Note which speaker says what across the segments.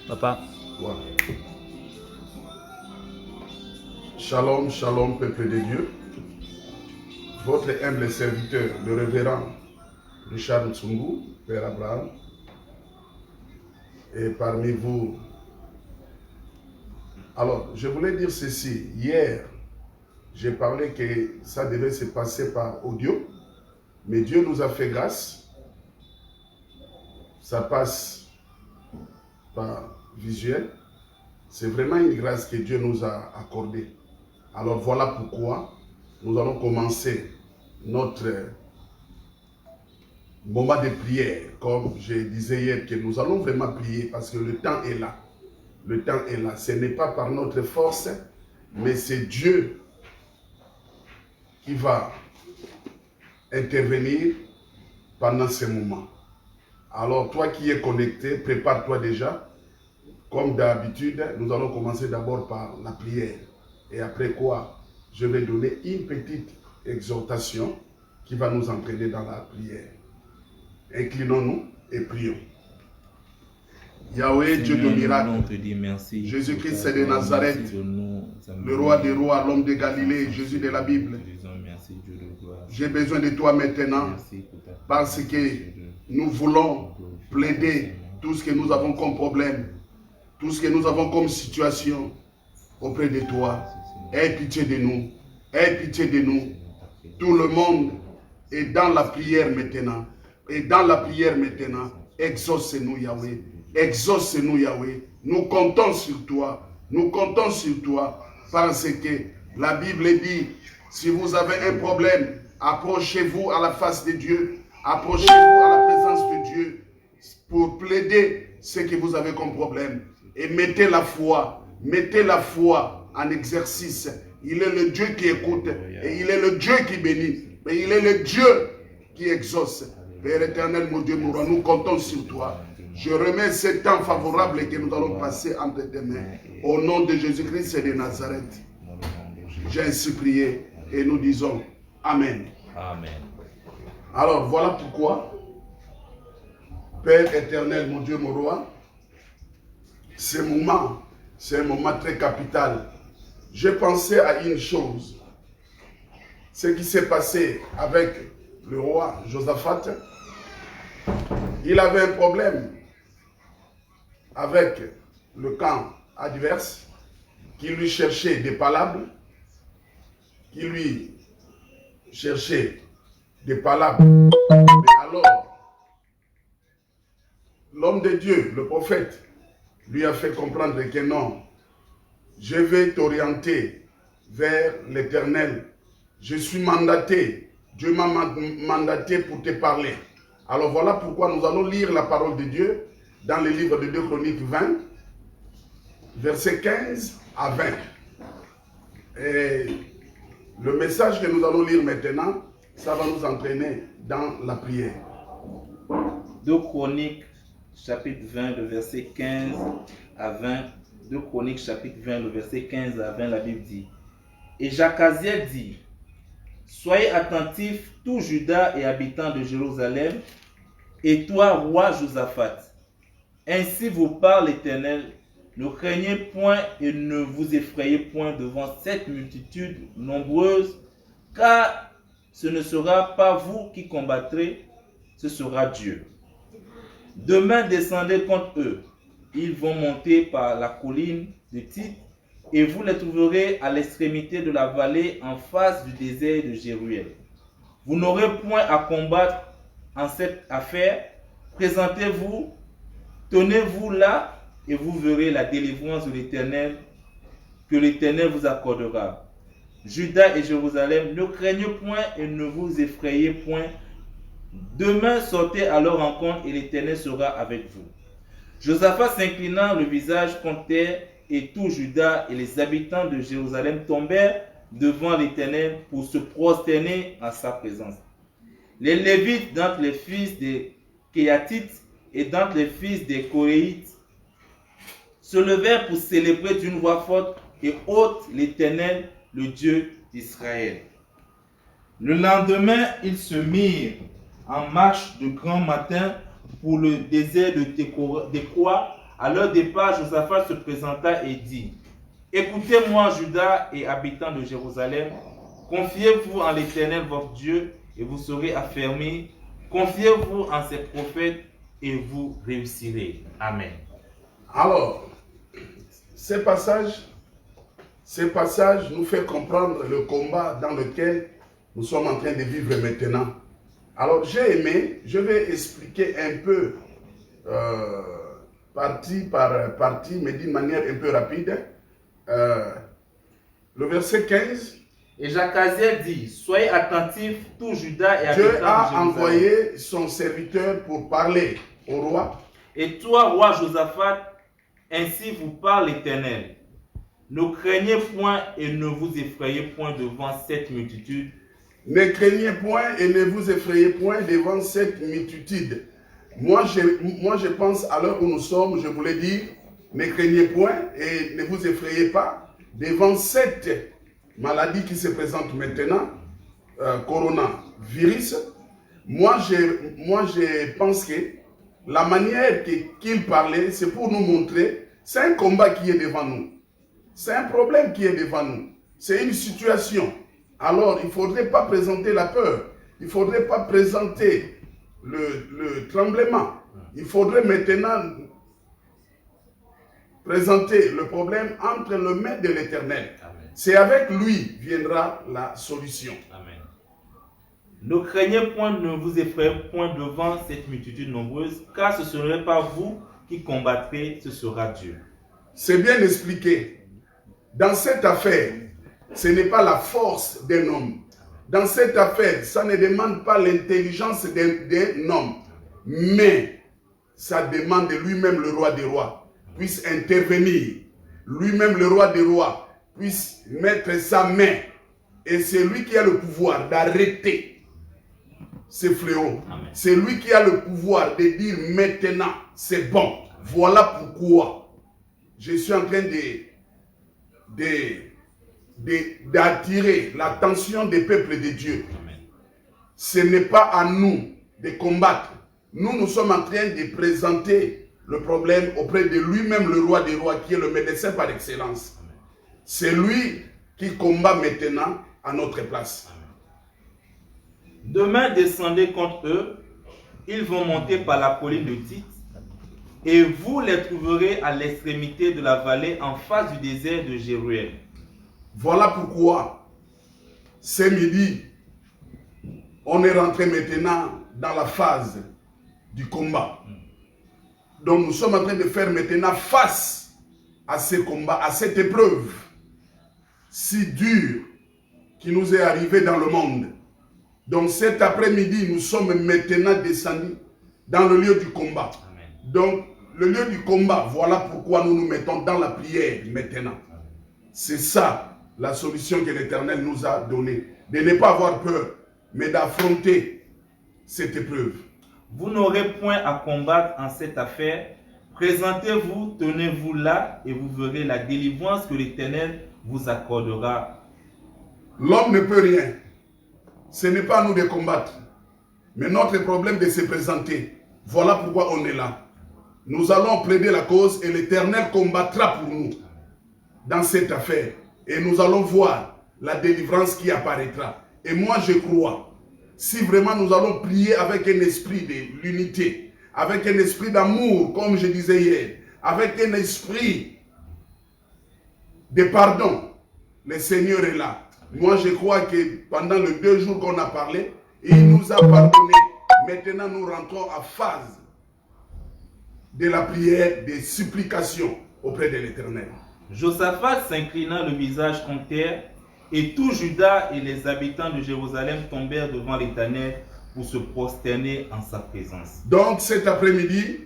Speaker 1: Papa.
Speaker 2: Voilà. Shalom, shalom, peuple de Dieu. Votre humble serviteur, le révérend Richard Nsungu, Père Abraham, et parmi vous. Alors, je voulais dire ceci. Hier, j'ai parlé que ça devait se passer par audio, mais Dieu nous a fait grâce. Ça passe par visuel. C'est vraiment une grâce que Dieu nous a accordée. Alors voilà pourquoi nous allons commencer notre moment de prière. Comme je disais hier, que nous allons vraiment prier parce que le temps est là. Le temps est là. Ce n'est pas par notre force, mais c'est Dieu qui va intervenir pendant ce moment. Alors toi qui es connecté, prépare-toi déjà. Comme d'habitude, nous allons commencer d'abord par la prière. Et après quoi, je vais donner une petite exhortation qui va nous entraîner dans la prière. Inclinons-nous et prions. Yahweh, Dieu de miracle, Jésus-Christ de Nazareth, le roi des rois, l'homme de Galilée, Jésus de la Bible. J'ai besoin de toi maintenant parce que nous voulons plaider tout ce que nous avons comme problème, tout ce que nous avons comme situation auprès de toi. Aie pitié de nous, aie pitié de nous. Tout le monde est dans la prière maintenant. Et dans la prière maintenant, exauce-nous Yahweh. Exauce-nous Yahweh. Nous comptons sur toi. Nous comptons sur toi. Parce que la Bible dit, si vous avez un problème, approchez-vous à la face de Dieu. Approchez-vous à la présence de Dieu pour plaider ce que vous avez comme problème. Et mettez la foi en exercice. Il est le Dieu qui écoute et il est le Dieu qui bénit. Et il est le Dieu qui exauce. Père éternel, mon Dieu, nous comptons sur toi. Je remets ce temps favorable que nous allons passer entre tes mains. Au nom de Jésus-Christ et de Nazareth. J'ai ainsi prié et nous disons Amen.
Speaker 1: Amen.
Speaker 2: Alors voilà pourquoi, Père éternel, mon Dieu, mon roi, ce moment, c'est un moment très capital. J'ai pensé à une chose. Ce qui s'est passé avec le roi Josaphat, il avait un problème avec le camp adverse qui lui cherchait des palabres, qui lui cherchait des palabres. Mais alors, l'homme de Dieu, le prophète, lui a fait comprendre que non, je vais t'orienter vers l'Éternel. Je suis mandaté, Dieu m'a mandaté pour te parler. Alors voilà pourquoi nous allons lire la parole de Dieu dans le livre de 2 Chroniques 20, versets 15 à 20. Et le message que nous allons lire maintenant, ça va nous entraîner dans la prière.
Speaker 1: 2 Chroniques, chapitre 20, le verset 15 à 20. 2 Chroniques, chapitre 20, le verset 15 à 20, la Bible dit: Et Jacaziel dit: Soyez attentifs, tous Juda et habitants de Jérusalem, et toi, roi Josaphat. Ainsi vous parle l'Éternel: ne craignez point et ne vous effrayez point devant cette multitude nombreuse, car ce ne sera pas vous qui combattrez, ce sera Dieu. Demain descendez contre eux. Ils vont monter par la colline de Tit, et vous les trouverez à l'extrémité de la vallée en face du désert de Jéruel. Vous n'aurez point à combattre en cette affaire. Présentez-vous, tenez-vous là, et vous verrez la délivrance de l'Éternel que l'Éternel vous accordera. Juda et Jérusalem, ne craignez point et ne vous effrayez point. Demain sortez à leur rencontre et l'Éternel sera avec vous. Josaphat s'inclinant le visage contre terre, et tout Juda et les habitants de Jérusalem tombèrent devant l'Éternel pour se prosterner en sa présence. Les Lévites d'entre les fils des Kéatites et d'entre les fils des Coréites se levèrent pour célébrer d'une voix forte et haute l'Éternel, le Dieu d'Israël. Le lendemain, ils se mirent en marche de grand matin pour le désert de Tekoa À leur départ, Josaphat se présenta et dit: Écoutez-moi, Juda et habitants de Jérusalem, confiez-vous en l'Éternel votre Dieu et vous serez affermis. Confiez-vous en ses prophètes et vous réussirez. Amen.
Speaker 2: Alors, ces passages nous fait comprendre le combat dans lequel nous sommes en train de vivre maintenant. Alors, j'ai aimé, je vais expliquer un peu, partie par partie, mais d'une manière un peu rapide. Le verset 15.
Speaker 1: Et Jacaziel dit: Soyez attentifs, tout Juda et habitants
Speaker 2: Dieu
Speaker 1: de Jérusalem.
Speaker 2: a envoyé son serviteur pour parler au roi.
Speaker 1: Et toi, roi Josaphat, ainsi vous parle l'Éternel. Ne craignez point et ne vous effrayez point devant cette multitude.
Speaker 2: Ne craignez point et ne vous effrayez point devant cette multitude. Moi, je pense à l'heure où nous sommes, je voulais dire, ne craignez point et ne vous effrayez pas devant cette maladie qui se présente maintenant, coronavirus. Moi, je pense que la manière qu'il parlait, c'est pour nous montrer, c'est un combat qui est devant nous. C'est un problème qui est devant nous. C'est une situation. Alors, il ne faudrait pas présenter la peur. Il ne faudrait pas présenter le tremblement. Il faudrait maintenant présenter le problème entre les mains de l'Éternel. C'est avec lui viendra la solution.
Speaker 1: Amen. Ne craignez point, ne vous effrayez point devant cette multitude nombreuse, car ce ne serait pas vous qui combattrez, ce sera Dieu.
Speaker 2: C'est bien expliqué. Dans cette affaire, ce n'est pas la force d'un homme. Dans cette affaire, ça ne demande pas l'intelligence d'un homme. Mais ça demande lui-même, le roi des rois, puisse intervenir. Lui-même, le roi des rois, puisse mettre sa main. Et c'est lui qui a le pouvoir d'arrêter ces fléaux. C'est lui qui a le pouvoir de dire maintenant, c'est bon. Voilà pourquoi je suis en train d'attirer l'attention des peuples de Dieu. Ce n'est pas à nous de combattre. Nous sommes en train de présenter le problème auprès de lui-même, le roi des rois, qui est le médecin par excellence. C'est lui qui combat maintenant à notre place.
Speaker 1: Demain, descendez contre eux. Ils vont monter par la colline de Tite. Et vous les trouverez à l'extrémité de la vallée en face du désert de Jéruel.
Speaker 2: Voilà pourquoi, ce midi, on est rentré maintenant dans la phase du combat. Donc nous sommes en train de faire maintenant face à ce combat, à cette épreuve si dure qui nous est arrivée dans le monde. Donc cet après-midi, nous sommes maintenant descendus dans le lieu du combat. Amen. Donc le lieu du combat, voilà pourquoi nous nous mettons dans la prière maintenant. C'est ça la solution que l'Éternel nous a donnée. De ne pas avoir peur, mais d'affronter cette épreuve.
Speaker 1: Vous n'aurez point à combattre en cette affaire. Présentez-vous, tenez-vous là et vous verrez la délivrance que l'Éternel vous accordera.
Speaker 2: L'homme ne peut rien. Ce n'est pas à nous de combattre. Mais notre problème de se présenter. Voilà pourquoi on est là. Nous allons plaider la cause et l'Éternel combattra pour nous dans cette affaire. Et nous allons voir la délivrance qui apparaîtra. Et moi je crois, si vraiment nous allons prier avec un esprit de l'unité, avec un esprit d'amour, comme je disais hier, avec un esprit de pardon, le Seigneur est là. Moi je crois que pendant les 2 jours qu'on a parlé, il nous a pardonné. Maintenant nous rentrons à phase de la prière, des supplications auprès de l'Éternel.
Speaker 1: Josaphat s'inclina le visage contre terre, et tout Juda et les habitants de Jérusalem tombèrent devant l'Éternel pour se prosterner en sa présence.
Speaker 2: Donc cet après-midi,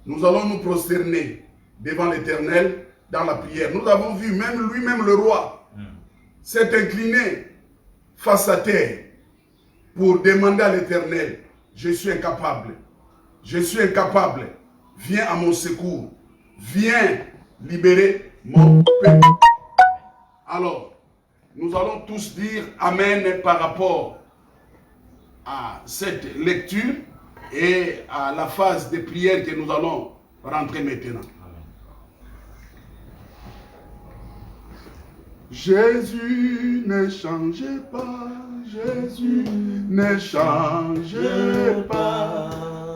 Speaker 2: nous allons nous prosterner devant l'Éternel dans la prière. Nous avons vu même lui-même le roi s'est incliné face à terre pour demander à l'Éternel, je suis incapable, viens à mon secours, viens libérer mon peuple. Alors, nous allons tous dire Amen par rapport à cette lecture et à la phase de prière que nous allons Rentrez maintenant. Jésus ne changeait pas, Jésus ne changeait pas.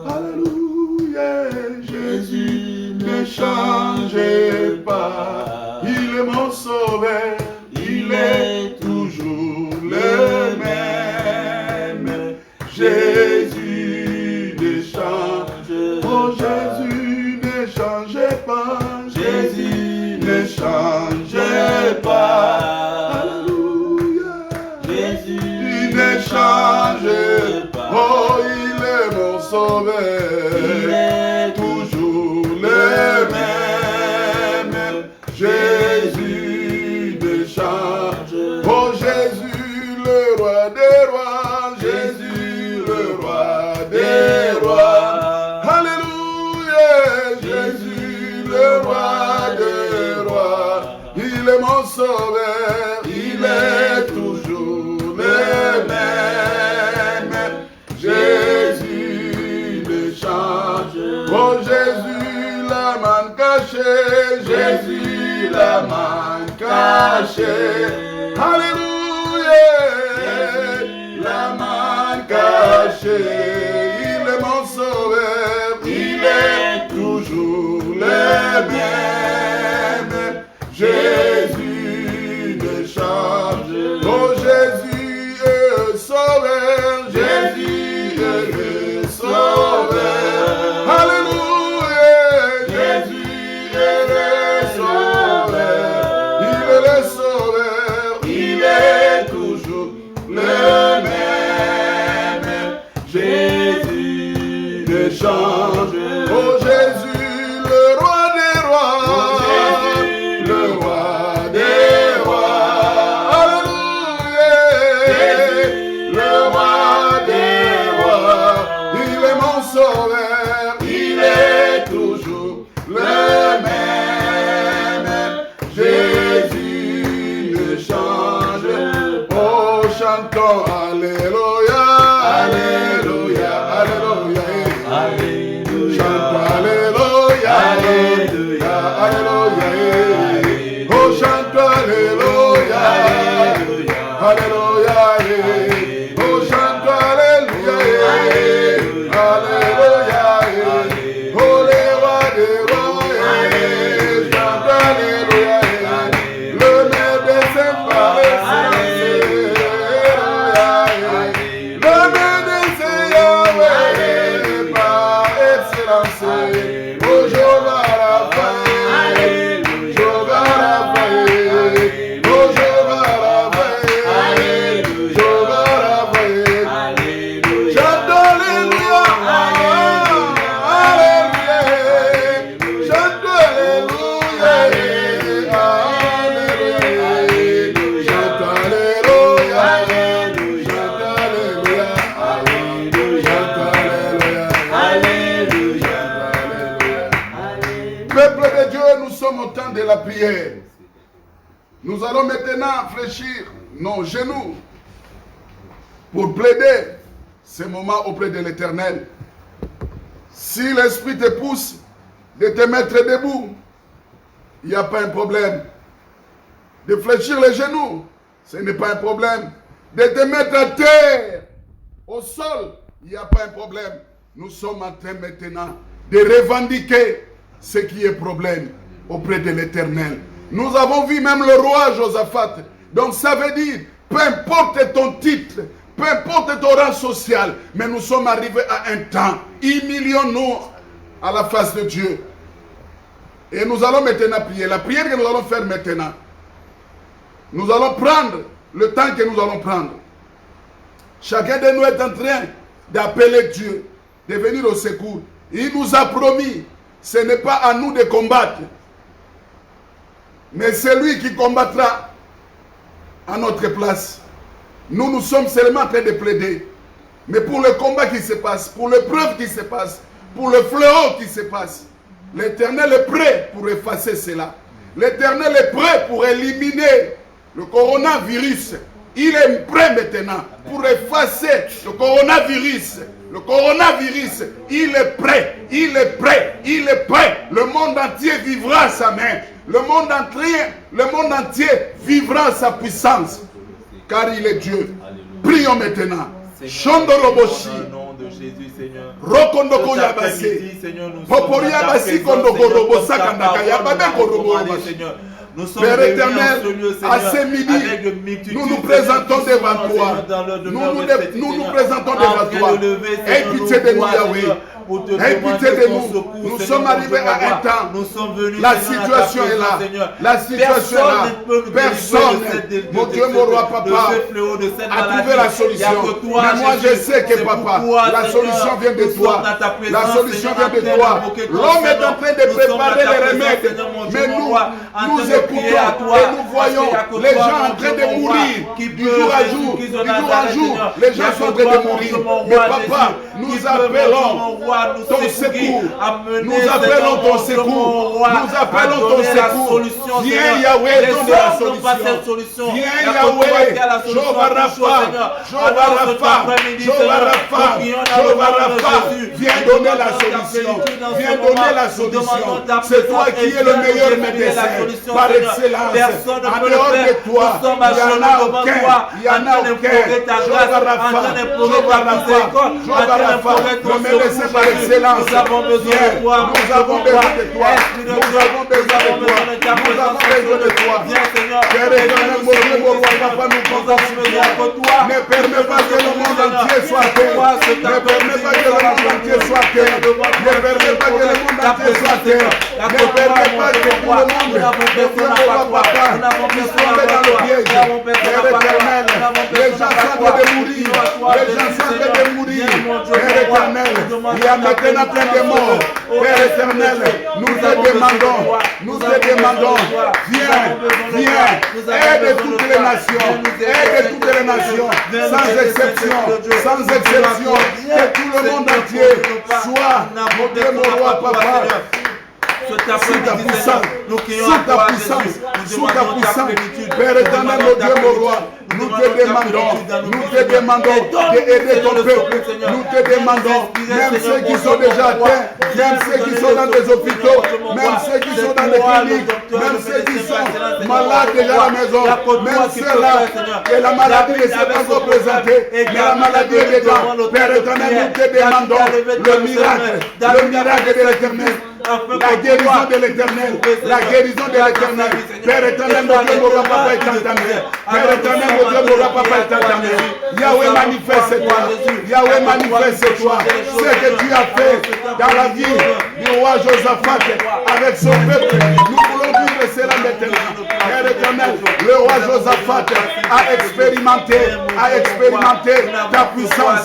Speaker 2: Alléluia, Jésus ne changeait pas. Il est mon sauveur, il est toujours le même. Jésus ne change, oh Jésus ne changeait pas, Jésus ne changeait pas. Alléluia, Jésus il ne change pas. Oh, il est mon sauveur, il est toujours le même. Jésus ne change. Oh Jésus, le roi des rois, Jésus, le roi des rois. Alléluia, Jésus, le roi des rois. Il est mon sauveur, il est toujours le même. Jésus ne change. Oh Jésus, la main cachée, Jésus, la main cachée. Alléluia, la main cachée. Il est mon sauveur, il est toujours le même. Jésus ne change. Oh Jésus est sauveur, Jésus est sauveur. Alléluia, Jésus est le sauveur. Il est le sauveur, il est toujours le même. Jésus ne change. Oh Jésus, le roi des rois. Oh Jésus, le roi des rois. Alléluia, Jésus, le roi des rois. Il est mon sauveur, il est toujours le même. Jésus ne change. Oh, chantons Alléluia, Alléluia, Alléluia, Alléluia. Chantons Alléluia, Alléluia, Alléluia. Oh, chantons Alléluia, Alléluia, Alléluia. Oh, chantons Alléluia, Alléluia. Oh, les rois des rois, chantons Alléluia. Le maire des saints par excellence. Le maire des saints Yahweh par excellence. Oh, Jéhovah Raphaël, Jéhovah Raphaël, oh, Jéhovah Raphaël, Jéhovah Raphaël. Chante Alléluia, Alléluia. Chante Alléluia, Alléluia. Chante Alléluia, chante Alléluia, Alléluia, Alléluia. Peuple de Dieu, nous sommes au temps de la prière. Nous allons maintenant fléchir nos genoux pour plaider ce moment auprès de l'Éternel. Si l'Esprit te pousse de te mettre debout, il n'y a pas un problème. De fléchir les genoux, ce n'est pas un problème. De te mettre à terre, au sol, il n'y a pas un problème. Nous sommes en train maintenant de revendiquer ce qui est problème auprès de l'Éternel. Nous avons vu même le roi Josaphat. Donc ça veut dire, peu importe ton titre, peu importe ton rang social, mais nous sommes arrivés à un temps, humilions-nous à la face de Dieu. Et nous allons maintenant prier. La prière que nous allons faire maintenant, nous allons prendre le temps que nous allons prendre. Chacun de nous est en train d'appeler Dieu, de venir au secours. Il nous a promis, ce n'est pas à nous de combattre, mais c'est lui qui combattra à notre place. Nous, nous sommes seulement en train de plaider. Mais pour le combat qui se passe, pour l'épreuve qui se passe, pour le fléau qui se passe, l'Éternel est prêt pour effacer cela. L'Éternel est prêt pour éliminer le coronavirus Il est prêt maintenant pour effacer le coronavirus. Le coronavirus, il est prêt, il est prêt, il est prêt. Le monde entier vivra à sa main. Le monde entier vivra à sa puissance. Car il est Dieu. Prions maintenant. Shondoroboshi. Rokondo Koyabase. Poporia Basi Kondoko Robo Sakandaka Yabadeko Robo. Père éternel, à ce midi, nous nous présentons devant toi. Nous nous présentons devant toi. Aie pitié de nous, Yahweh. Aie pitié de nous. Nous sommes arrivés à un temps. La situation est là. La situation est là. Personne, mon Dieu, mon roi, papa, a trouvé la solution. Mais moi, je sais que, papa, la solution vient de toi. La solution vient de toi. L'homme est en train de préparer les remèdes. Mais nous écoutons et nous voyons les gens en train de mourir. Du jour à jour, du jour à jour, les gens sont en train de mourir. Mais papa, nous appelons ton secours. Nous appelons ton secours. Nous appelons ton secours. Viens Yahweh, donne la solution. Viens Yahweh, Jéhovah Rapha, Jéhovah Rapha, Jéhovah Rapha, Jéhovah Rapha. Viens donner la solution. Viens donner la solution. C'est toi qui es le meilleur médecin par excellence. En dehors de toi, il n'y en a aucun. Il n'y en a aucun. Jéhovah Rapha, Jéhovah Rapha, Jéhovah Rapha, le médecin par excellence. Nous avons besoin de toi. Nous avons besoin de toi. Nous avons besoin de toi. Nous avons besoin de toi. Père éternel, mon Dieu, mon roi, papa, nous comptons sur toi. Ne permets pas que le monde entier soit terre. Ne permets pas que le monde entier soit terre. Ne permets pas que le monde entier soit terre. Ne permets pas que tout le monde, papa, qui soit dans le piège. Père éternel, les gens sont en train de mourir. Les gens sont en train de mourir. Père éternel, il y a maintenant plein de morts. Père éternel, nous te demandons, viens, aide toutes les nations, sans exception, que tout le monde entier soit, mon Dieu, mon roi, papa, sous ta puissance, Père éternel, mon Dieu, mon roi, nous te demandons d'aider ton peuple. Nous te demandons, même ceux qui sont déjà atteints, même ceux qui sont dans des hôpitaux, même ceux qui sont dans des cliniques, même ceux qui sont malades déjà à la maison, même ceux-là, que la maladie ne s'est pas encore présentée, mais la maladie est dedans. Père éternel, nous te demandons le miracle de l'éternel. La guérison de l'éternel, la guérison de l'éternel. Père éternel, mon Dieu, mon roi, papa est entamé. Père éternel, mon Dieu, mon roi, papa est entamé. Yahweh, manifeste-toi. Yahweh, manifeste-toi. Ce que tu as fait dans la vie du roi Josaphat avec son peuple, nous voulons vivre cela maintenant. Père éternel, le roi Josaphat a expérimenté ta puissance,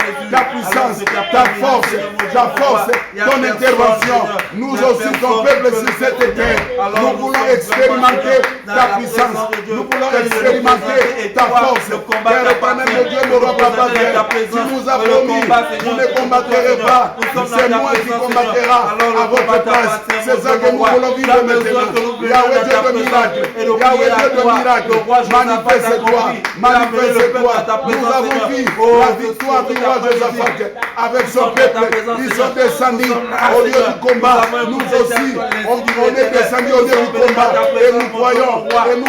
Speaker 2: ta force, ton intervention. Nous aussi, ton peuple sur cette terre, nous voulons expérimenter ta puissance, nous voulons expérimenter ta force. Père éternel, mon Dieu, mon roi, papa, tu nous as promis, vous ne combattrez pas, c'est moi qui combattra à votre place. C'est ça que nous voulons vivre maintenant. Yahweh, Dieu de miracle, Yahweh, Dieu de miracle, manifeste-toi, manifeste-toi. Nous avons vu la victoire du roi Josaphat avec son peuple. Ils sont descendus au lieu du combat. Nous aussi, on est descendus au lieu du combat. Et nous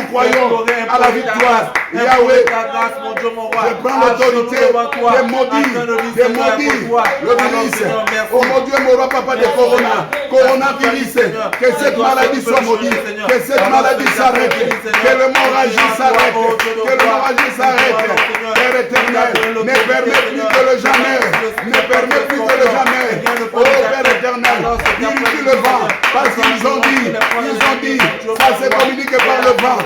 Speaker 2: croyons à la victoire. Yahweh, je prends l'autorité des maudits, le virus. Oh mon Dieu, mon roi, papa de coronavirus, que cette maladie soit maudite, que cette maladie s'arrête, que l'hémorragie s'arrête, Père éternel, ne permets plus que le jamais, oh Père éternel, purifie le vent, parce qu'ils ont dit, ça se communique par le vent,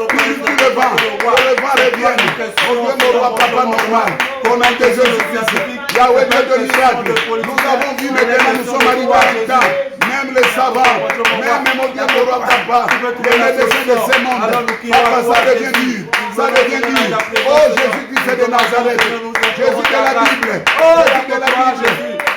Speaker 2: purifie le vent, que le vent revienne, oh Dieu, mon roi, papa normal, qu'on a des Jésus-Christ, Yahweh, Dieu de miracle, nous avons vu maintenant, nous sommes arrivés à un temps, même les savants, même mon Dieu, mon roi, papa, les médecins de ce monde, papa, ça devient dur. Oh Jésus-Christ de Nazareth, Jésus de la Bible,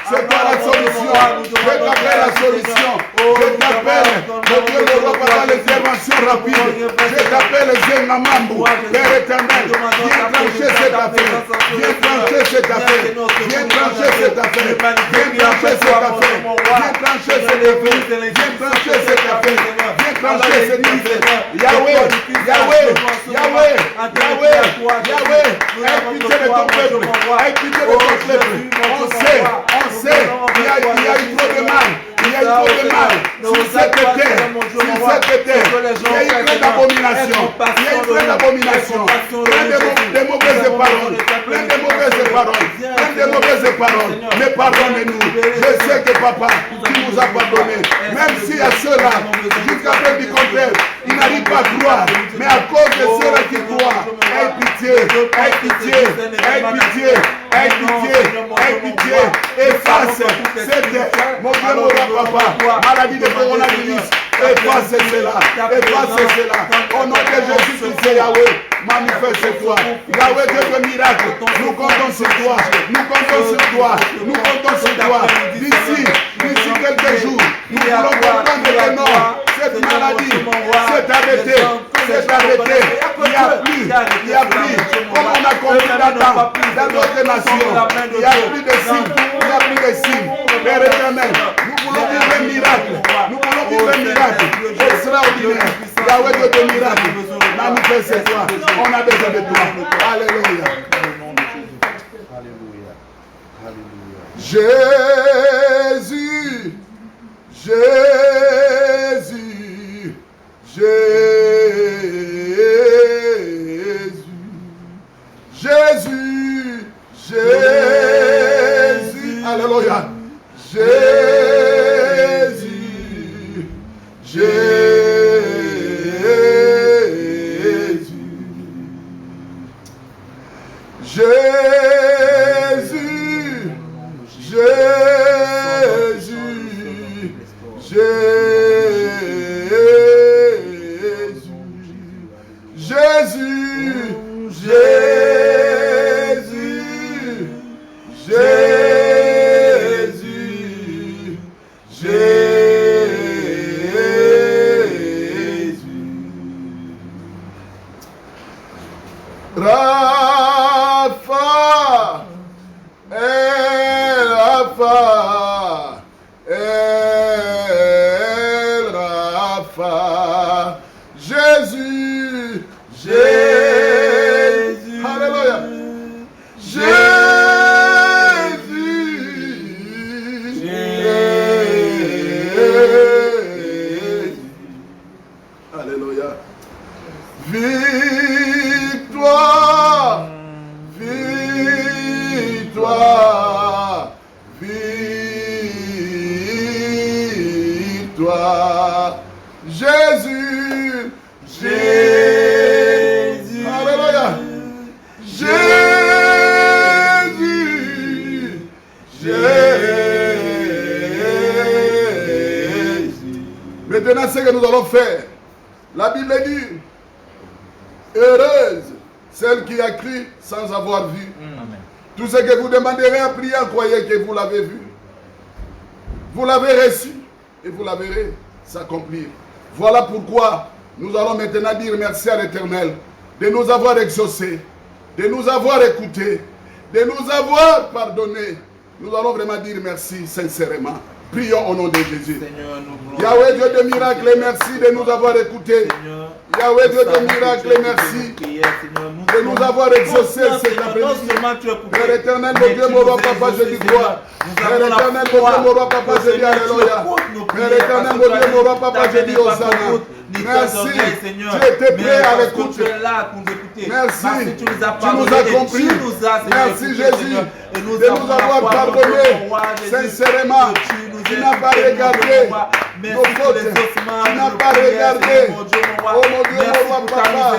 Speaker 2: c'est toi la solution. Je t'appelle la solution. Je t'appelle, mon Dieu, mon roi, par l'intervention rapide. Je t'appelle Zen Mamambo, Père éternel, viens trancher cette affaire. Viens trancher cette affaire. Viens trancher cette affaire. Viens trancher cette affaire. Viens trancher cette affaire. Viens trancher cette affaire. Viens trancher cette affaire. Yahweh, Yahweh, Yahweh, Yahweh, Yahweh, aie pitié de ton peuple. Aie pitié de ton peuple. On sait, il y a eu trop de mal. Il y a eu trop de mal sur cette terre. Sur cette terre. Il y a eu plein d'abominations. Il y a eu plein d'abominations. Plein de mauvaises paroles. Plein de mauvaises paroles. Plein de mauvaises paroles. Mais pardonne-nous. Je sais que papa, tu nous as pardonné. Même si à ceux-là, jusqu'à preuve du contraire, ils n'arrivent pas à croire. Mais à cause de ceux-là qui croient, aie pitié, aie pitié, aie pitié, aie pitié, aie pitié. Efface cette mon Dieu, mon papa, maladie de coronavirus. Efface cela, efface cela. Au nom de Jésus-Christ, Yahweh, manifeste-toi. Yahweh, Dieu de miracle, nous comptons sur toi. Nous comptons sur toi. Nous comptons sur toi. D'ici quelques jours, nous voulons comprendre que non, cette maladie s'est arrêtée. C'est arrêté. Il n'y a plus, comme on a compris dans d'autres nations, il n'y a plus de signes, il n'y a plus de signes. Père éternel, nous voulons vivre un miracle, nous voulons vivre un miracle extraordinaire. Yahweh, Dieu de miracle, manifeste-toi, on a besoin de toi. Alléluia. Jésus, Jésus, Jésus, Jésus, alléluia, Jésus, Jésus, Jésus, Jésus, Jésus, Rapha, El Rapha, Jésus, Jésus, alléluia, Jésus, alléluia, victoire, victoire, victoire, Jésus, Jésus, alléluia, Jésus, Jésus. Maintenant, ce que nous allons faire, la Bible dit, heureuse celle qui a cru sans avoir vu. Amen. Tout ce que vous demanderez en priant, croyez que vous l'avez vu. Vous l'avez reçu et vous la verrez s'accomplir. Voilà pourquoi nous allons maintenant dire merci à l'Éternel de nous avoir exaucés, de nous avoir écoutés, de nous avoir pardonné. Nous allons vraiment dire merci sincèrement. Prions au nom de Jésus. Seigneur, Yahweh, Dieu de miracle, merci de nous avoir écoutés. Seigneur, Yahweh, Dieu de miracle, merci de nous avoir exaucés cet après-midi. Père éternel, mon Dieu, mon roi, papa, je dis gloire. Père éternel, mon Dieu, mon roi, papa, je dis alléluia. Père éternel, mon Dieu, mon roi, papa, je dis hosanna. Merci, tu étais prêt à l'écoute. Merci, tu nous as compris. Merci Jésus de nous avoir pardonné sincèrement. Tu n'as pas regardé nos fautes. Tu n'as pas regardé, oh mon Dieu, mon roi, papa,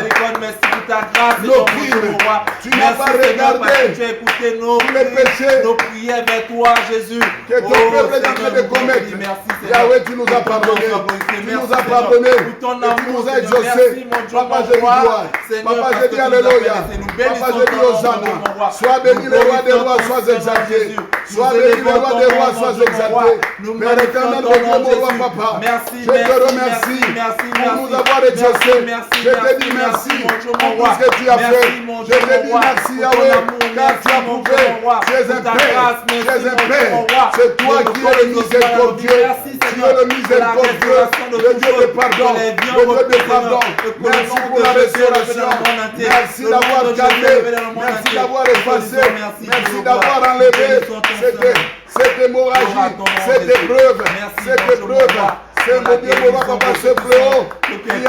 Speaker 2: nos crimes. Tu n'as pas regardé tous les péchés,
Speaker 1: nos prières vers toi, Jésus.
Speaker 2: Que ton peuple est en train de commettre. Yahweh, tu nous as pardonné. Tu nous as pardonné. Et tu nous as exaucés. Papa, je dis gloire. Papa, je dis alléluia. Papa, je dis hosanna. Sois béni le roi des rois, sois exalté. Sois béni le roi des rois, sois exalté. Père éternel, mon Dieu, mon roi, papa. Je te remercie pour nous avoir exaucés. exaucé. Je te dis merci pour tout ce que tu as fait. Je te dis merci, Yahweh, car tu as prouvé. Tu es un Père. Tu es un Père. C'est toi qui es le miséricordieux. Tu es le miséricordieux, le Dieu de pardon. Le Dieu de pardon. Merci pour la restauration. Merci d'avoir calmé. Merci d'avoir effacé. Merci d'avoir enlevé cette hémorragie, cette épreuve, c'est mon Dieu, mon papa, ce fléau qui a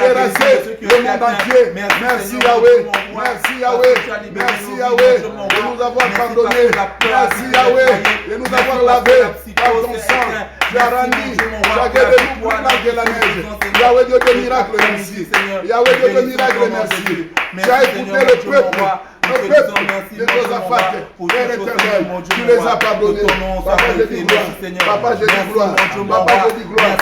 Speaker 2: terrassé le monde entier. Merci Yahweh, merci Yahweh, merci Yahweh de nous avoir pardonné. Merci Yahweh de nous avoir lavé par ton sang. Tu as rendu chacun de nous plus blanc que la neige. Yahweh Dieu de miracle, merci. Yahweh Dieu de miracle, merci. Tu as écouté le peuple. Le peuple de Josaphat, Père éternel, tu les as pardonnés. Papa, je dis gloire. Papa, je dis gloire. Papa, je dis gloire.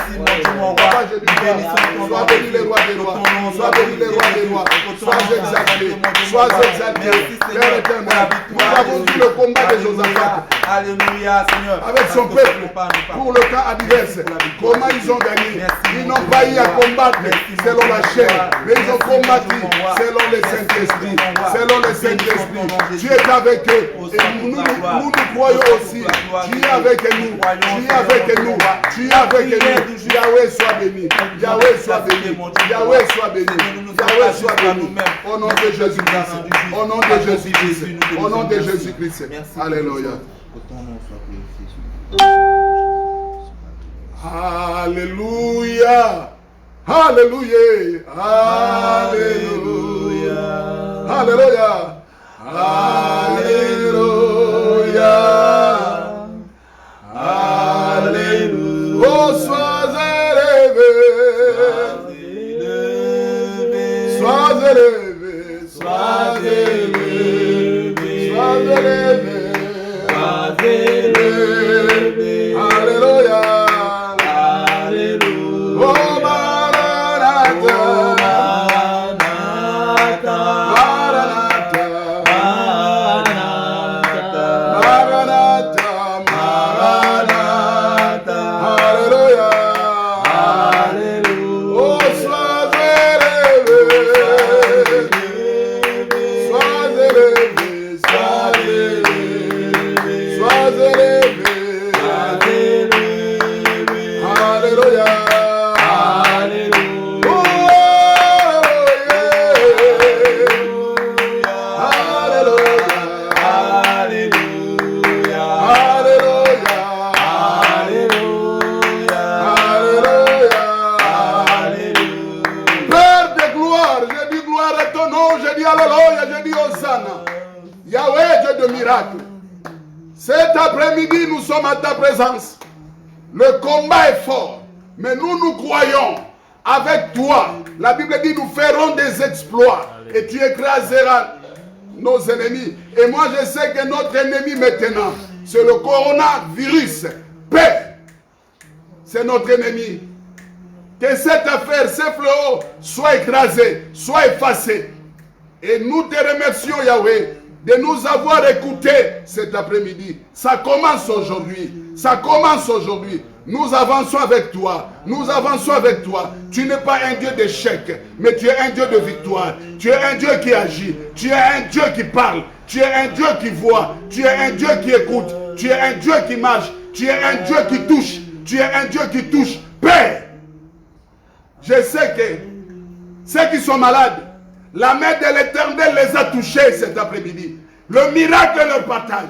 Speaker 2: Papa, je dis gloire. Sois béni le roi des rois. Sois béni le roi des rois. Sois exalté. Sois exalté. Père éternel, nous avons vu le combat de Josaphat. Alléluia, Seigneur. Avec son peuple, pour le temps adverse. Comment ils ont gagné? Ils n'ont pas eu à combattre selon la chair, mais ils ont combattu selon le Saint-Esprit. Selon le Saint-Esprit. Tu es avec eux. Et nous croyons aussi. Tu es avec nous. Tu es avec nous. Tu es avec nous. Yahweh soit béni. Yahweh soit béni. Yahweh soit béni. Yahweh soit béni. Au nom de Jésus-Christ. Au nom de Jésus-Christ. Au nom de Jésus-Christ. Alléluia. Alléluia. Alléluia. Alléluia. Alléluia. Alléluia. Alléluia. Oh, sois élevé. Sois élevé. Sois élevé. Sois élevé. Sois élevé. Alléluia. Alléluia. Oh, cet après-midi, nous sommes à ta présence. Le combat est fort, mais nous croyons avec toi. La Bible dit nous ferons des exploits et tu écraseras nos ennemis. Et moi, je sais que notre ennemi maintenant, c'est le coronavirus. Paix, c'est notre ennemi. Que cette affaire, ce fléau, soit écrasé, soit effacé. Et nous te remercions, Yahweh, de nous avoir écoutés cet après-midi. Ça commence aujourd'hui. Ça commence aujourd'hui. Nous avançons avec toi. Nous avançons avec toi. Tu n'es pas un Dieu d'échec, mais tu es un Dieu de victoire. Tu es un Dieu qui agit. Tu es un Dieu qui parle. Tu es un Dieu qui voit. Tu es un Dieu qui écoute. Tu es un Dieu qui marche. Tu es un Dieu qui touche. Tu es un Dieu qui touche. Père, je sais que ceux qui sont malades, la main de l'Éternel les a touchés cet après-midi. Le miracle leur partage.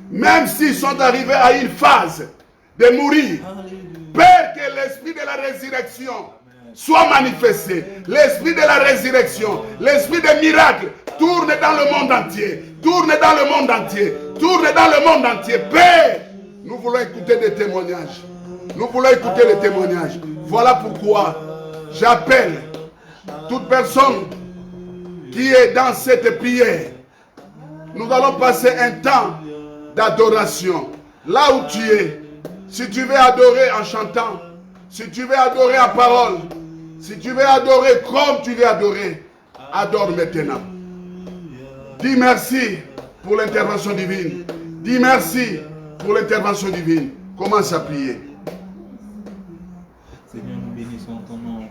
Speaker 2: Même s'ils sont arrivés à une phase de mourir, Père, que l'esprit de la résurrection soit manifesté. L'esprit de la résurrection, l'esprit de miracle tourne dans le monde entier. Tourne dans le monde entier. Tourne dans le monde entier. Père, nous voulons écouter des témoignages. Nous voulons écouter les témoignages. Voilà pourquoi j'appelle toute personne qui est dans cette prière. Nous allons passer un temps d'adoration. Là où tu es, si tu veux adorer en chantant, si tu veux adorer en parole, si tu veux adorer comme tu veux adorer, adore maintenant. Dis merci pour l'intervention divine. Dis merci pour l'intervention divine. Commence à prier.
Speaker 1: Seigneur, nous bénissons bénissons ton nom.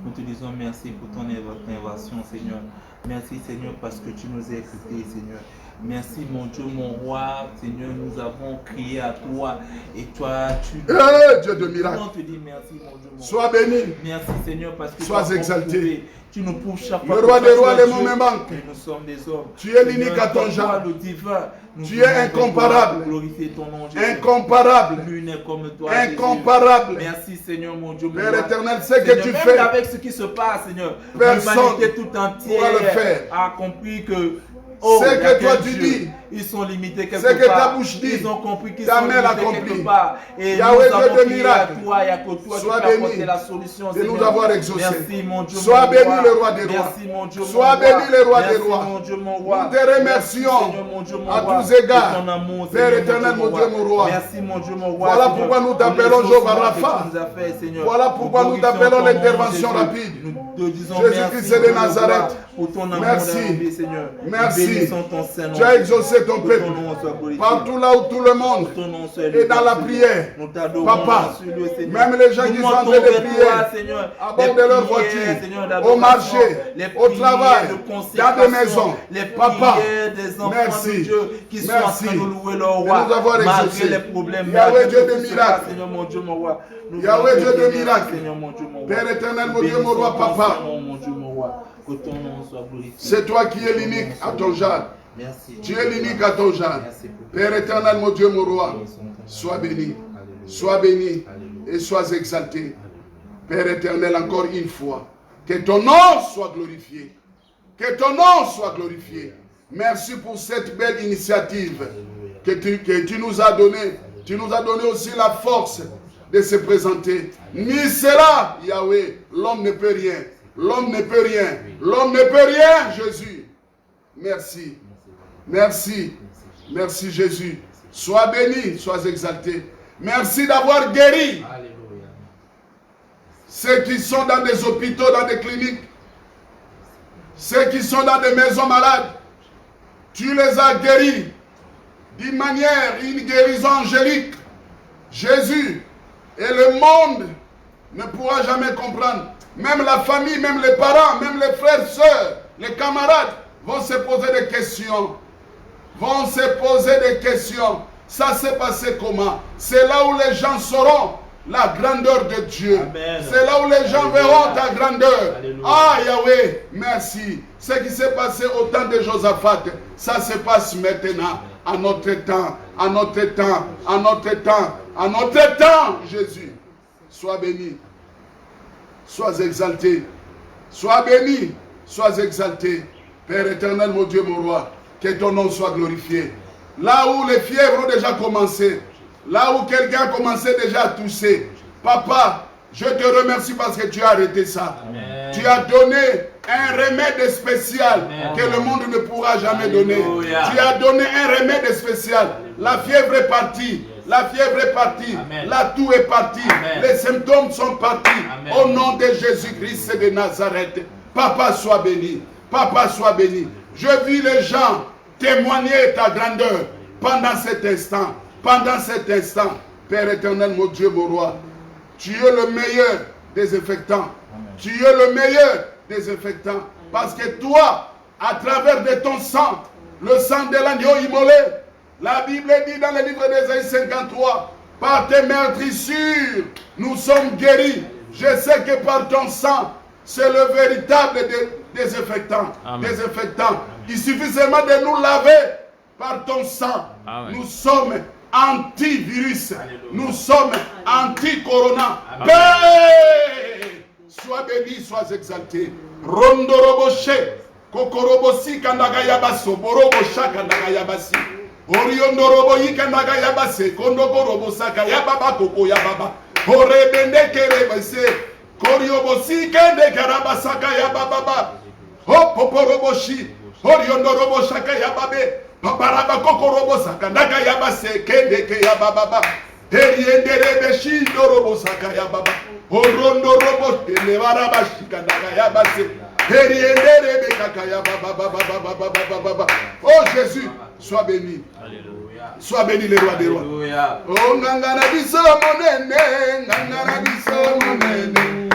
Speaker 1: Nous te disons merci pour ton intervention, Seigneur. Merci, Seigneur, parce que tu nous as écoutés, Seigneur. Merci, mon Dieu, mon roi. Seigneur, nous avons crié à toi. Et toi, tu...
Speaker 2: Dieu de miracle.
Speaker 1: On te dit merci, mon Dieu, mon
Speaker 2: Sois béni.
Speaker 1: Merci, Seigneur, parce que
Speaker 2: sois exalté.
Speaker 1: Tu nous prouves chaque fois.
Speaker 2: Le roi des rois, les mots me manquent.
Speaker 1: Nous sommes des hommes.
Speaker 2: Tu es l'unique à ton genre.
Speaker 1: Le divin.
Speaker 2: Tu es incomparable.
Speaker 1: Glorifier ton nom, Jésus.
Speaker 2: Incomparable.
Speaker 1: Nul n'est comme toi,
Speaker 2: incomparable.
Speaker 1: Jésus. Merci, Seigneur, mon Dieu.
Speaker 2: Père éternel, c'est que tu fais.
Speaker 1: Même avec ce qui se passe, Seigneur,
Speaker 2: l'humanité
Speaker 1: tout entière a compris que
Speaker 2: c'est que toi tu dis.
Speaker 1: Ils sont limités quelque
Speaker 2: part. C'est que ta bouche dit.
Speaker 1: Ils ont compris qu'ils
Speaker 2: ta
Speaker 1: sont
Speaker 2: mère
Speaker 1: limités
Speaker 2: accompli.
Speaker 1: quelque part. Et
Speaker 2: Yahweh,
Speaker 1: nous avons
Speaker 2: Dieu de
Speaker 1: crié
Speaker 2: miracle.
Speaker 1: à toi et à toi.
Speaker 2: Sois
Speaker 1: tu as
Speaker 2: béni
Speaker 1: apporté la solution,
Speaker 2: de nous avoir exaucés.
Speaker 1: Merci, mon Dieu,
Speaker 2: Sois
Speaker 1: mon
Speaker 2: béni
Speaker 1: roi.
Speaker 2: le roi des rois.
Speaker 1: Merci, mon Dieu,
Speaker 2: Sois
Speaker 1: mon
Speaker 2: béni
Speaker 1: roi.
Speaker 2: le roi des
Speaker 1: Merci,
Speaker 2: rois.
Speaker 1: mon Dieu, mon roi.
Speaker 2: Nous te remercions à tous égards. Père éternel, mon Dieu, mon roi.
Speaker 1: Merci, mon Dieu, mon roi.
Speaker 2: Voilà pourquoi nous t'appelons Jéhovah Rapha. Voilà pourquoi nous t'appelons l'intervention rapide. Jésus-Christ de Nazareth. Merci. Merci. Tu as exaucé ton peuple. Partout là où tout le monde est dans la prière. Papa, même les gens qui sont en train de prier à bord de leur voiture, au marché, au travail, dans des maisons. Papa, merci. Merci de nous avoir exaucés. Yahweh, Dieu de miracle. Yahweh, Dieu de miracle. Père éternel, mon Dieu, mon roi, papa. C'est toi qui es l'unique à ton genre. Tu es l'unique à ton genre. Père éternel, mon Dieu, mon roi, sois béni. Sois béni et sois exalté. Père éternel, encore une fois, que ton nom soit glorifié. Que ton nom soit glorifié. Merci pour cette belle initiative que tu nous as donnée. Tu nous as donné aussi la force de se présenter. Ni cela, Yahweh, l'homme ne peut rien. L'homme ne peut rien. L'homme ne peut rien, Jésus. Merci. Merci. Merci, Jésus. Sois béni, sois exalté. Merci d'avoir guéri ceux qui sont dans des hôpitaux, dans des cliniques, ceux qui sont dans des maisons malades. Tu les as guéris d'une manière, une guérison angélique. Jésus, et le monde ne pourra jamais comprendre. Même la famille, même les parents, même les frères, sœurs, les camarades vont se poser des questions. Vont se poser des questions. Ça s'est passé comment? C'est là où les gens sauront la grandeur de Dieu. C'est là où les gens verront ta grandeur. Alléluia. Ah Yahweh, merci. Ce qui s'est passé au temps de Josaphat, ça se passe maintenant, à notre temps, à notre temps, à notre temps, à notre temps, Jésus. Sois béni. Sois exalté. Sois béni. Sois exalté. Père éternel, mon Dieu, mon roi, que ton nom soit glorifié. Là où les fièvres ont déjà commencé, là où quelqu'un a commencé déjà à tousser, Papa, je te remercie parce que tu as arrêté ça. Amen. Tu as donné un remède spécial. Amen. Que le monde ne pourra jamais donner. Tu as donné un remède spécial. La fièvre est partie. La fièvre est partie. Amen. La toux est partie. Amen. Les symptômes sont partis. Amen. Au nom de Jésus-Christ de Nazareth. Papa, sois béni. Papa, sois béni. Je vis les gens témoigner ta grandeur pendant cet instant. Pendant cet instant, Père éternel, mon Dieu, mon roi, tu es le meilleur des infectants. Amen. Tu es le meilleur des infectants. Parce que toi, à travers de ton sang, le sang de l'agneau immolé, la Bible dit dans le livre d'Ésaïe 53, par tes meurtrissures, nous sommes guéris. Je sais que par ton sang, c'est le véritable désinfectant. Désinfectant. Il suffit seulement de nous laver par ton sang. Amen. Nous sommes antivirus. Alléluia. Nous sommes anti-corona. Sois béni, sois exalté. Rondoroboshe, kokorobosi kandagayabaso, borobosha kandagayabasi. Oriondorobo yikandagayabase, kondogorobosa kayababa koko yababa. Orebende kerebese, koriobosi kende karabasa kayababa. Hopoporoboshi, oriondorobosha kayababe. Paparaba kokorobo sakandaka yabase kende ke yababa. Erienderebe shindorobo sakaya baba. Orondo robo elevaraba shikandaka yabase. Erienderebe kakaya baba. Oh Jésus, sois béni. Alléluia. Sois béni le roi des rois. Alléluia. Oh ngangana biso monene, ngangana biso monene.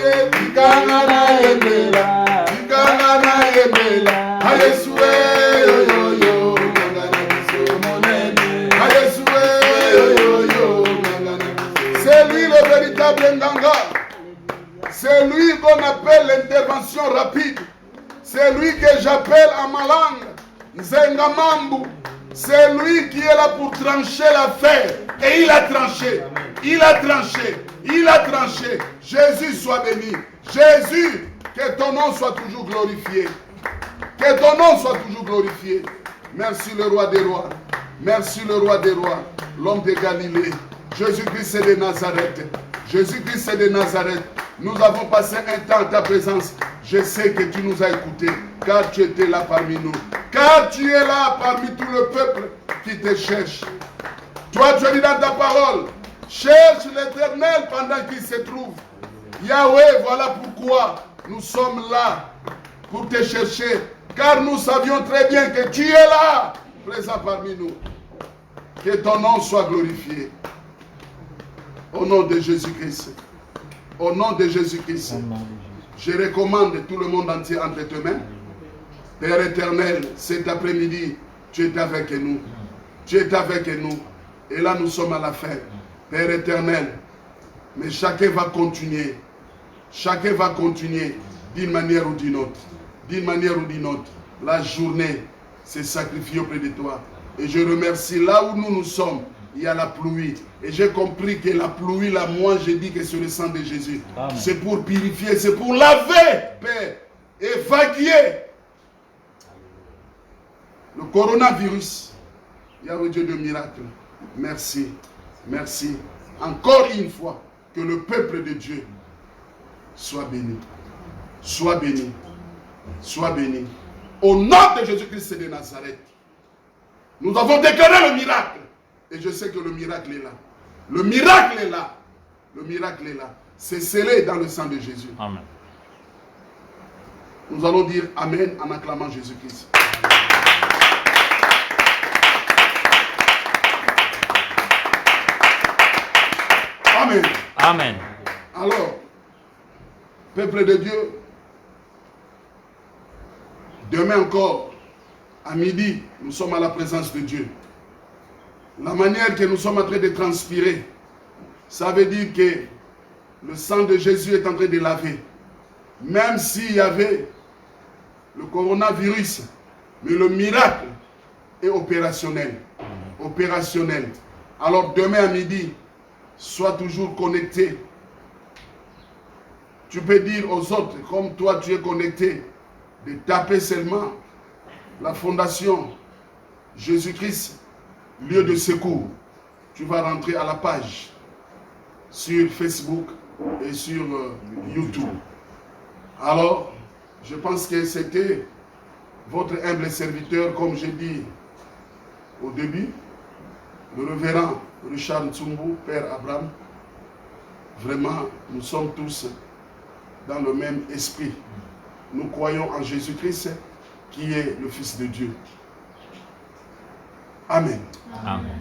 Speaker 2: ye tikanga na yembela tikanga na yembela ayesue yo yo yo ngana biso monene ayesue yo yo yo ngana c'est lui le véritable nganga, c'est lui qu'on appelle l'intervention rapide, c'est lui que j'appelle en ma langue Nzenga Mambu. C'est lui qui est là pour trancher l'affaire. Et il a tranché. Il a tranché. Il a tranché. Jésus soit béni. Jésus, que ton nom soit toujours glorifié. Que ton nom soit toujours glorifié. Merci le roi des rois. Merci le roi des rois. L'homme de Galilée. Jésus-Christ est de Nazareth. Jésus-Christ est de Nazareth. Nous avons passé un temps à ta présence. Je sais que tu nous as écoutés, car tu étais là parmi nous. Car tu es là parmi tout le peuple qui te cherche. Toi, tu as dit dans ta parole, cherche l'Éternel pendant qu'il se trouve. Yahweh, voilà pourquoi nous sommes là pour te chercher. Car nous savions très bien que tu es là, présent parmi nous. Que ton nom soit glorifié. Au nom de Jésus-Christ. Au nom de Jésus-Christ. Je recommande tout le monde entier entre tes mains. Père éternel, cet après-midi, tu es avec nous. Tu es avec nous. Et là, nous sommes à la fin. Père éternel, mais chacun va continuer. Chacun va continuer d'une manière ou d'une autre. D'une manière ou d'une autre. La journée s'est sacrifiée auprès de toi. Et je remercie là où nous sommes. Il y a la pluie. Et j'ai compris que la pluie, là, moi, j'ai dit que c'est le sang de Jésus. C'est pour purifier, c'est pour laver, Père, évacuer le coronavirus. Yahweh Dieu de miracle. Merci. Merci. Encore une fois, que le peuple de Dieu soit béni. Soit béni. Soit béni. Au nom de Jésus-Christ de Nazareth, nous avons déclaré le miracle. Et je sais que le miracle est là. Le miracle est là. Le miracle est là. C'est scellé dans le sang de Jésus.
Speaker 3: Amen.
Speaker 2: Nous allons dire Amen en acclamant Jésus-Christ. Amen.
Speaker 3: Amen.
Speaker 2: Alors, peuple de Dieu, demain encore, à midi, nous sommes à la présence de Dieu. La manière que nous sommes en train de transpirer, ça veut dire que le sang de Jésus est en train de laver. Même s'il y avait le coronavirus, mais le miracle est opérationnel. Opérationnel. Alors demain à midi, sois toujours connecté. Tu peux dire aux autres, comme toi tu es connecté, de taper seulement la fondation Jésus-Christ, lieu de secours. Tu vas rentrer à la page sur Facebook et sur YouTube. Alors, je pense que c'était votre humble serviteur, comme j'ai dit au début, le révérend Richard Ntsumbu, Père Abraham. Vraiment, nous sommes tous dans le même esprit. Nous croyons en Jésus-Christ, qui est le Fils de Dieu. Amen.
Speaker 3: Amen.